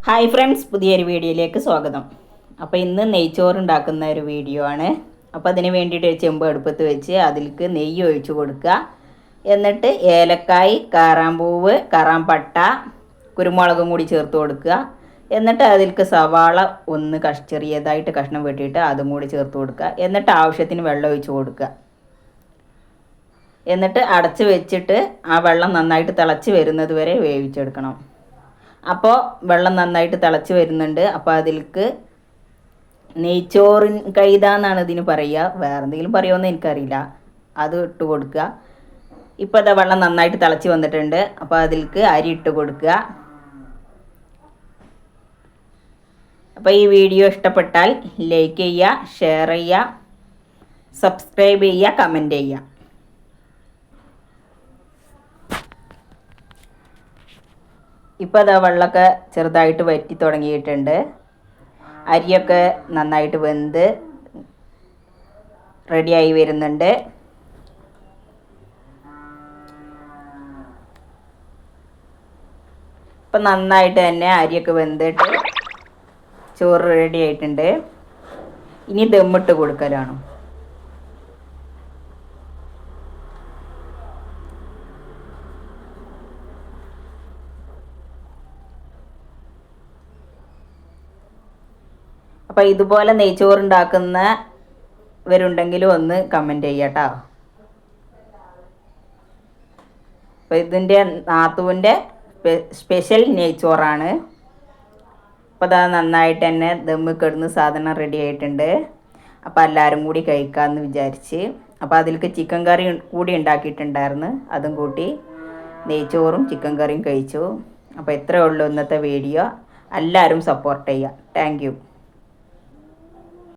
Hi friends, പുതിയൊരു വീഡിയോയിലേക്ക് സ്വാഗതം. അപ്പോൾ ഇന്ന് നെയ്ച്ചോറ് ഉണ്ടാക്കുന്ന ഒരു വീഡിയോ ആണ്. അപ്പോൾ അതിന് വേണ്ടിയിട്ട് ചെമ്പ് അടുപ്പത്ത് വെച്ച് അതിലേക്ക് നെയ്യ് ഒഴിച്ച് കൊടുക്കുക. എന്നിട്ട് ഏലക്കായ്, കാറാമ്പൂവ്, കറാമ്പട്ട, കുരുമുളകും കൂടി ചേർത്ത് കൊടുക്കുക. എന്നിട്ട് അതിലേക്ക് സവാള ഒന്ന് ചെറിയതായിട്ട് കഷ്ണം വെട്ടിയിട്ട് അതും കൂടി ചേർത്ത് കൊടുക്കുക. എന്നിട്ട് ആവശ്യത്തിന് വെള്ളം ഒഴിച്ച് കൊടുക്കുക. എന്നിട്ട് അടച്ച് വെച്ചിട്ട് ആ വെള്ളം നന്നായിട്ട് തിളച്ച് വരുന്നത് വരെ വേവിച്ചെടുക്കണം. അപ്പോൾ വെള്ളം നന്നായിട്ട് തിളച്ച് വരുന്നുണ്ട്. അപ്പോൾ അതിലേക്ക് നെയ്ച്ചോറിൻ കൈത എന്നാണ് ഇതിന് പറയുക, വേറെ എന്തെങ്കിലും പറയുമെന്ന് എനിക്കറിയില്ല. അത് ഇട്ട് കൊടുക്കുക. ഇപ്പോൾ അതാ വെള്ളം നന്നായിട്ട് തിളച്ച് വന്നിട്ടുണ്ട്. അപ്പോൾ അതിലേക്ക് അരി ഇട്ട് കൊടുക്കുക. അപ്പോൾ ഈ വീഡിയോ ഇഷ്ടപ്പെട്ടാൽ ലൈക്ക് ചെയ്യുക, ഷെയർ ചെയ്യുക, സബ്സ്ക്രൈബ് ചെയ്യുക, കമൻറ്റ് ചെയ്യുക. ഇപ്പോൾ അതാ വെള്ളമൊക്കെ ചെറുതായിട്ട് വറ്റി തുടങ്ങിയിട്ടുണ്ട്. അരിയൊക്കെ നന്നായിട്ട് വെന്ത് റെഡിയായി വരുന്നുണ്ട്. ഇപ്പം നന്നായിട്ട് തന്നെ അരിയൊക്കെ വെന്തിട്ട് ചോറ് റെഡി ആയിട്ടുണ്ട്. ഇനി ദമ്മിട്ട് കൊടുക്കലാണ്. അപ്പോൾ ഇതുപോലെ നെയ്ച്ചോറ് ഉണ്ടാക്കുന്നവരുണ്ടെങ്കിലും ഒന്ന് കമൻറ്റ് ചെയ്യുക കേട്ടോ. അപ്പോൾ ഇതിൻ്റെ നാത്തൂൻ്റെ സ്പെഷ്യൽ നെയ്ച്ചോറാണ്. അപ്പോൾ അത് നന്നായിട്ട് തന്നെ ദമ്മ് കിടന്ന് സാധനം റെഡി ആയിട്ടുണ്ട്. അപ്പോൾ എല്ലാവരും കൂടി കഴിക്കാമെന്ന് വിചാരിച്ച് അപ്പോൾ അതിലേക്ക് ചിക്കൻ കറി കൂടി ഉണ്ടാക്കിയിട്ടുണ്ടായിരുന്നു. അതും കൂട്ടി നെയ്ച്ചോറും ചിക്കൻ കറിയും കഴിച്ചു. അപ്പോൾ ഇത്രയേ ഉള്ളൂ ഇന്നത്തെ വീഡിയോ. എല്ലാവരും സപ്പോർട്ട് ചെയ്യുക. Thank you.